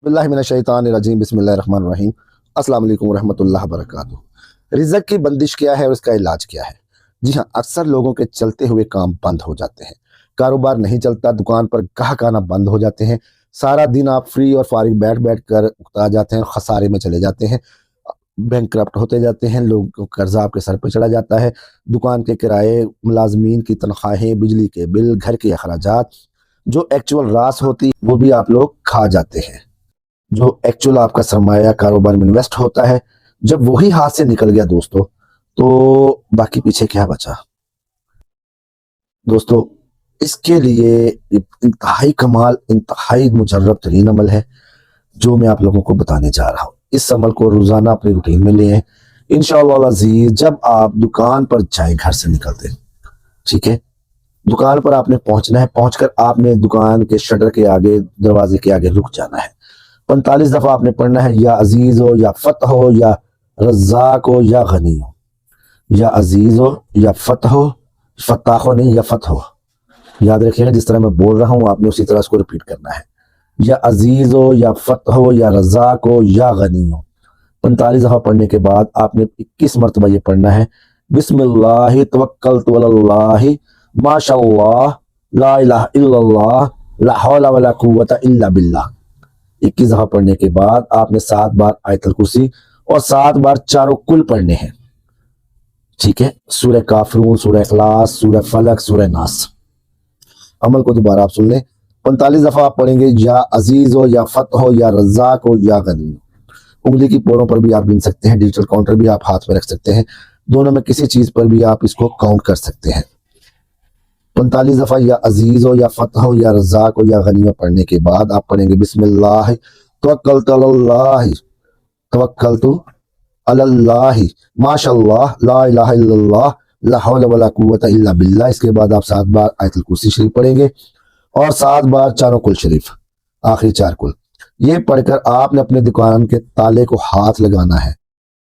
बिल्लाहि मिनश्शैतानिर्रजीम बिस्मिल्लाहिर्रहमानिर्रहीम। अस्सलाम वालेकुम रहमतुल्लाह बरकातुहू। रिज़्क़ की बंदिश क्या है और इसका इलाज क्या है? जी हाँ, अक्सर लोगों के चलते हुए काम बंद हो जाते हैं, कारोबार नहीं चलता, दुकान पर ग्राहक आना बंद हो जाते हैं। सारा दिन आप फ्री और फारिग बैठ बैठ कर उकता जाते हैं, खसारे में चले जाते हैं, बैंकक्रप्ट होते जाते हैं, लोगों को कर्जा आपके सर पे चढ़ा जाता है। दुकान के किराए, मुलाजमीन की तनख्वाहें, बिजली के बिल, घर के अखराजात, जो एक्चुअल रास होती वो भी आप लोग खा जाते हैं। जो एक्चुअल आपका सरमाया कारोबार में इन्वेस्ट होता है, जब वही हाथ से निकल गया दोस्तों, तो बाकी पीछे क्या बचा दोस्तों? इसके लिए इंतहाई कमाल, इंतहाई मुजर्रब तरीन अमल है जो मैं आप लोगों को बताने जा रहा हूँ। इस अमल को रोजाना अपनी रूटीन में लें। इंशाअल्लाह अज़ीज़, जब आप दुकान पर जाए, घर से निकलते, ठीक है, दुकान पर आपने पहुंचना है। पहुंचकर आपने दुकान के शटर के आगे, दरवाजे के आगे रुक जाना है। 45 दफा आपने पढ़ना है, या अजीज हो, या फतह हो, या रज़ाक हो, या गनी हो, या अजीज हो, या फतह हो, फताह हो नहीं, या फतह हो। याद रखिएगा, जिस तरह मैं बोल रहा हूं आपने उसी तरह इसको रिपीट करना है। या अजीज हो, या फतह हो, या रज़ाक हो, या गनी हो। 45 दफा पढ़ने के बाद आपने 21 मरतबा ये पढ़ना है, बिस्मिल्लाह तवक्कलतु अलल्लाह माशाअल्लाह ला इलाहा इल्लल्लाह ला हौला वला कुव्वता इल्ला बिल्लाह। 21 दफा पढ़ने के बाद आपने 7 बार आयतल कुर्सी और 7 बार चारों कुल पढ़ने हैं, ठीक है। सूरह काफिरून, सूरह इखलास, सूरह फलक, सूरह नास। अमल को दोबारा आप सुन लें। 45 दफा आप पढ़ेंगे, या अजीज हो, या फतह हो, या रज़ाक हो, या गनी हो। उंगली की पोरों पर भी आप गिन सकते हैं, डिजिटल काउंटर भी आप हाथ में रख सकते हैं, दोनों में किसी चीज पर भी आप इसको काउंट कर सकते हैं। 45 दफा या अजीज हो, या फतह हो, या रज़ाक हो, या गनी हो पढ़ने के बाद आप पढ़ेंगे, बिस्मिल्लाह तवक्कलतु अलल्लाह तवक्कलतु अलल्लाह माशाअल्लाह ला इलाहा इल्लल्लाह ला हौला वला कुव्वता इल्ला बिल्लाह। इसके बाद आप 7 बार आयतुल कुर्सी शरीफ पढ़ेंगे और 7 बार चारों कुल शरीफ, आखिरी 4 कुल। ये पढ़कर आपने अपने दुकान के ताले को हाथ लगाना है,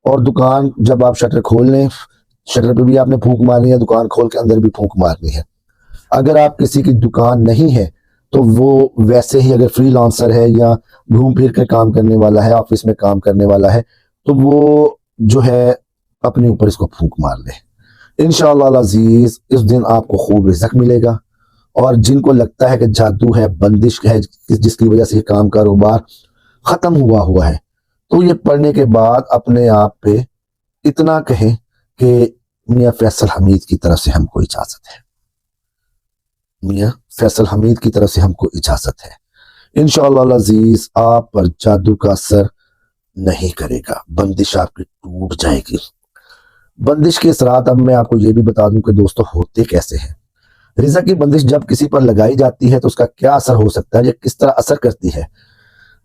और दुकान जब आप शटर खोल लें, शटर पे भी आपने फूंक मारनी है, दुकान खोल के अंदर भी फूंक मारनी है। अगर आप किसी की दुकान नहीं है तो वो वैसे ही, अगर फ्रीलांसर है या घूम फिर कर काम करने वाला है, ऑफिस में काम करने वाला है, तो वो जो है अपने ऊपर इसको फूंक मार ले। इंशाअल्लाह अज़ीज़, इस दिन आपको खूब रिज़्क़ मिलेगा। और जिनको लगता है कि जादू है, बंदिश है, जिसकी वजह से काम कारोबार खत्म हुआ है, तो ये पढ़ने के बाद अपने आप पे इतना कहें कि मियाँ फैसल हमीद की तरफ से हमको इजाजत है, मियाँ फैसल हमीद की तरफ से हमको इजाजत है। इंशाअल्लाह अज़ीज़, आप पर जादू का असर नहीं करेगा, बंदिश आपकी टूट जाएगी। बंदिश के असरात अब मैं आपको ये भी बता दूं कि दोस्तों होते कैसे हैं। रिज़्क़ की बंदिश जब किसी पर लगाई जाती है तो उसका क्या असर हो सकता है, या किस तरह असर करती है।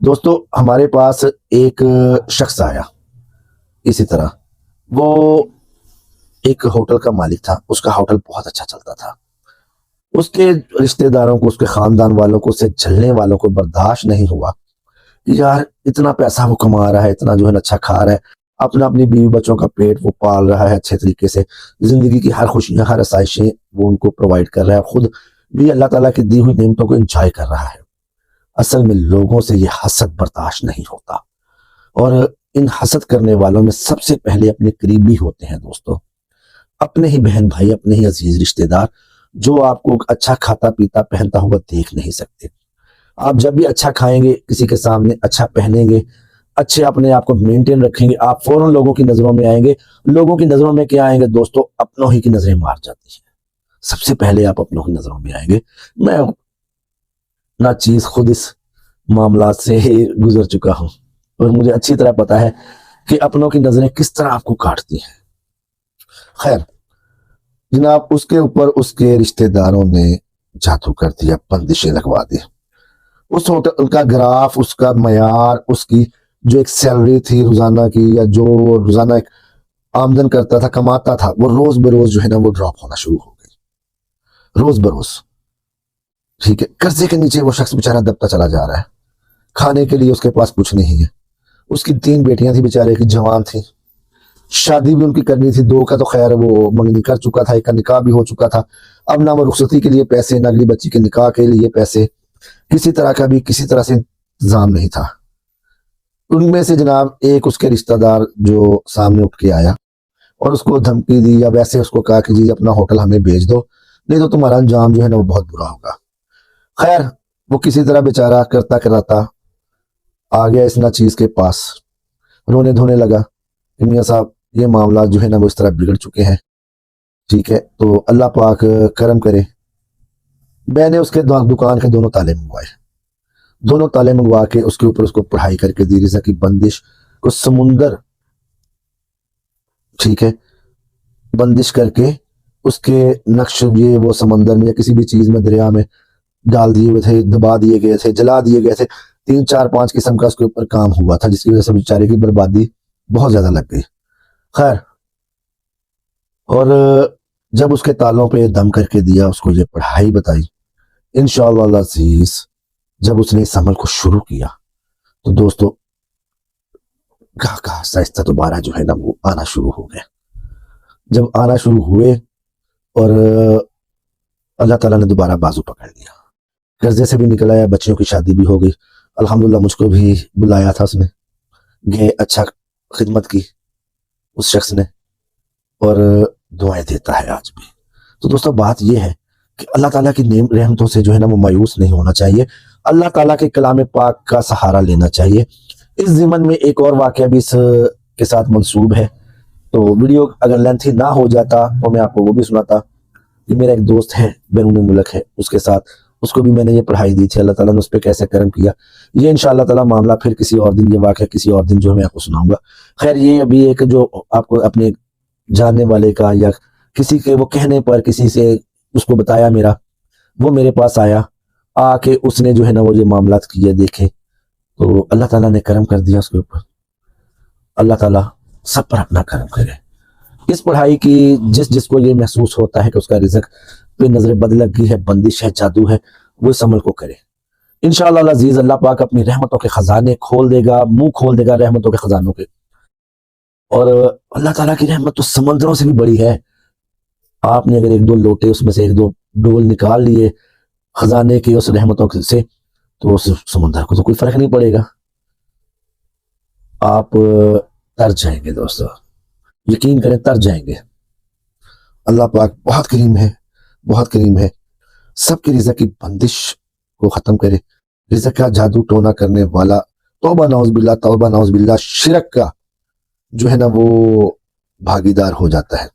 दोस्तों, हमारे पास एक शख्स आया, इसी तरह वो एक होटल का मालिक था, उसका होटल बहुत अच्छा चलता था। उसके रिश्तेदारों को, उसके खानदान वालों को, उससे चलने वालों को बर्दाश्त नहीं हुआ कि यार इतना पैसा वो कमा रहा है, इतना जो है अच्छा खा रहा है, अपना अपनी बीवी बच्चों का पेट वो पाल रहा है अच्छे तरीके से, जिंदगी की हर खुशियां, हर आसाइशें वो उनको प्रोवाइड कर रहा है, खुद भी अल्लाह ताला की दी हुई नेमतों को एंजॉय कर रहा है। असल में लोगों से ये हसद बर्दाश्त नहीं होता, और इन हसद करने वालों में सबसे पहले अपने करीबी होते हैं दोस्तों, अपने ही बहन भाई, अपने ही अजीज रिश्तेदार, जो आपको अच्छा खाता पीता पहनता हुआ देख नहीं सकते। आप जब भी अच्छा खाएंगे, किसी के सामने अच्छा पहनेंगे, अच्छे अपने आप को मेंटेन रखेंगे, आप फौरन लोगों की नजरों में आएंगे। लोगों की नजरों में क्या आएंगे दोस्तों? अपनों ही की नजरें मार जाती है। सबसे पहले आप अपनों की नजरों में आएंगे। मैं ना चीज खुद इस मामला से गुजर चुका हूं, और मुझे अच्छी तरह पता है कि अपनों की नजरें किस तरह आपको काटती हैं। खैर जनाब, उसके ऊपर उसके रिश्तेदारों ने जादू कर दिया, बंदिशें लगवा दी। उस होटल का ग्राफ, उसका मयार, उसकी जो एक सैलरी थी रोजाना की, या जो रोजाना एक आमदन करता था, कमाता था, वो रोज बरोज जो है ना, वो ड्रॉप होना शुरू हो गई, रोज बरोज। ठीक है, कर्जे के नीचे वो शख्स बेचारा दबता चला जा रहा है। खाने के लिए उसके पास कुछ नहीं है। उसकी 3 बेटियां थी बेचारे की, जवान थी, शादी भी उनकी करनी थी। 2 का तो खैर वो मंगनी कर चुका था, 1 का निकाह भी हो चुका था। अब ना वो रुखसती के लिए पैसे, ना अगली बच्ची के निकाह के लिए पैसे, किसी तरह का भी किसी तरह से इंतजाम नहीं था। उनमें से जनाब एक उसके रिश्तेदार जो सामने उठ के आया और उसको धमकी दी, या वैसे उसको कहा कि जी अपना होटल हमें भेज दो, नहीं तो तुम्हारा अंजाम जो है ना वो बहुत बुरा होगा। खैर वो किसी तरह बेचारा करता कराता आ गया इस नाचीज के पास, रोने धोने लगा कि मियाँ साहब ये मामला जो है ना वो इस तरह बिगड़ चुके हैं, ठीक है, तो अल्लाह पाक करम करे। मैंने उसके दुकान के दोनों ताले मंगवाए, दोनों ताले मंगवा के उसके ऊपर उसको पढ़ाई करके दी, रिज़्क की बंदिश को समुंदर, ठीक है, बंदिश करके उसके नक्श ये वो समंदर में या किसी भी चीज में, दरिया में डाल दिए हुए थे, दबा दिए गए थे, जला दिए गए थे। 3 4 5 किस्म का उसके ऊपर काम हुआ था, जिसकी वजह से बेचारे की बर्बादी बहुत ज्यादा लग गई। खैर, और जब उसके तालों पे दम करके दिया, उसको ये पढ़ाई बताई, इंशाअल्लाह अज़ीज़ जब उसने इस अमल को शुरू किया तो दोस्तों कहा आहिस्ता दोबारा जो है ना वो आना शुरू हो गया। जब आना शुरू हुए और अल्लाह ताला ने दोबारा बाजू पकड़ लिया, कर्जे से भी निकल आया, बच्चियों की शादी भी हो गई, अल्हम्दुलिल्लाह मुझको भी बुलाया था उसने, ये अच्छा खिदमत की उस शख्स ने, और दुआएं देता है आज भी। तो दोस्तों बात यह है कि अल्लाह ताला की नेम रहमतों से जो है ना वो मायूस नहीं होना चाहिए, अल्लाह ताला के कलाम पाक का सहारा लेना चाहिए। इस ज़िमन में एक और वाक़या भी इस के साथ मंसूब है, तो वीडियो अगर लेंथी ना हो जाता तो मैं आपको वो भी सुनाता कि मेरा एक दोस्त है, बैरून मुल्क है, उसके साथ उसको भी मैंने ये पढ़ाई दी थी, अल्लाह ताला ने उस पर कैसे करम किया, ये इंशाअल्लाह ताला मामला फिर किसी और दिन, ये वाक़या किसी और दिन जो है मैं आपको सुनाऊंगा। खैर ये अभी एक जो आपको अपने जानने वाले का या किसी के वो कहने पर किसी से उसको बताया मेरा, वो मेरे पास आया, आके उसने जो है ना वो ये मामलात किए देखे, तो अल्लाह ताला ने करम कर दिया उसके ऊपर। अल्लाह ताला सब पर अपना करम करे। इस पढ़ाई की जिस जिसको ये महसूस होता है कि उसका रिज़्क पे नजर बद लग गई है, बंदिश है, जादू है, वो इस अमल को करे। इंशाअल्लाह अज़ीज़ अल्लाह पाक अपनी रहमतों के खजाने खोल देगा, मुंह खोल देगा रहमतों के खजानों के, और अल्लाह ताला की रहमत तो समंदरों से भी बड़ी है। आपने अगर एक दो लोटे उसमें से एक दो डोल निकाल लिए खजाने की उस रहमतों से, तो उस समंदर को तो कोई फर्क नहीं पड़ेगा, आप तर जाएंगे दोस्तों, यकीन करें तर जाएंगे। अल्लाह पाक बहुत करीम है, बहुत करीम है, सबकी रिज़्क की बंदिश को ख़त्म करे, रिज़्क का जादू टोना करने वाला, तौबा नौज़ बिल्लाह शिरक का जो है ना वो भागीदार हो जाता है।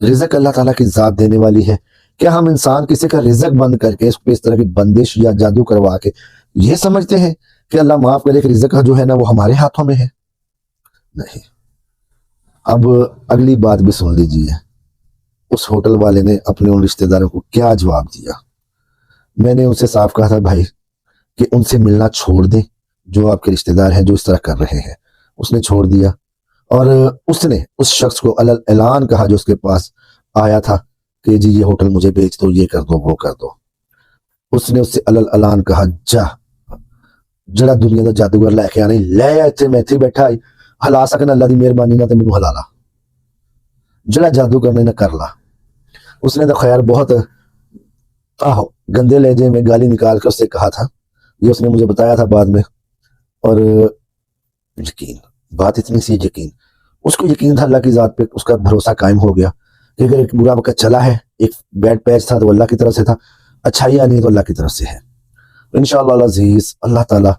रिज़्क अल्लाह ताला की ज़ात देने वाली है। क्या हम इंसान किसी का रिज़्क बंद करके इस पे इस तरह की बंदिश या जादू करवा के ये समझते हैं कि अल्लाह माफ करे कि रिज़्क जो है ना वो हमारे हाथों में है? नहीं। अब अगली बात भी सुन लीजिए, उस होटल वाले ने अपने उन रिश्तेदारों को क्या जवाब दिया। मैंने उनसे साफ कहा था भाई कि उनसे मिलना छोड़ दें, जो आपके रिश्तेदार हैं जो इस तरह कर रहे हैं। उसने छोड़ दिया, और उसने उस शख्स को अलल ऐलान कहा जो उसके पास आया था कि जी ये होटल मुझे बेच दो, ये कर दो, वो कर दो। उसने उससे अलल ऐलान कहा, जा जड़ा दुनिया का जादूगर लैके आने लै इत्थे मैं इत्थे बैठा हला सकना, अल्लाह की मेहरबानी ना ते मैनू हला ला, जड़ा जादू करने ना कर ला। उसने तो खैर बहुत आहो गंदे लहजे में गाली निकाल कर उससे कहा था, ये उसने मुझे बताया था बाद में। और यकीन, बात इतनी सी यकीन, उसको यकीन था अल्लाह की ज़ात पे, उसका भरोसा कायम हो गया कि अगर एक बुरा वक्त चला है, एक बैड पैच था तो अल्लाह की तरफ से था, अच्छाई आनी है तो अल्लाह की तरफ से है। इंशाअल्लाह अज़ीज़ अल्लाह ताला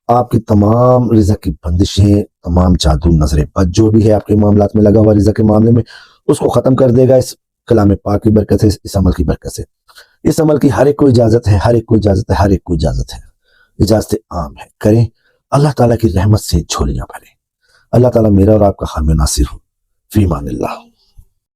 आपकी तमाम रिज़्क की बंदिशें, तमाम जादू, नजर बद जो भी है आपके मामलात में लगा हुआ रिज़्क के मामले में, उसको ख़त्म कर देगा इस कलाम पाक की बरकत से, इस अमल की बरकत से। इस अमल की हर एक को इजाज़त है, हर एक को इजाज़त है, हर एक को इजाज़त है, इजाज़त आम है, करें। अल्लाह ताला की रहमत से झोलियां भरें। अल्लाह ताला मेरा और आपका हामी नासिर हो। फी अमानिल्लाह।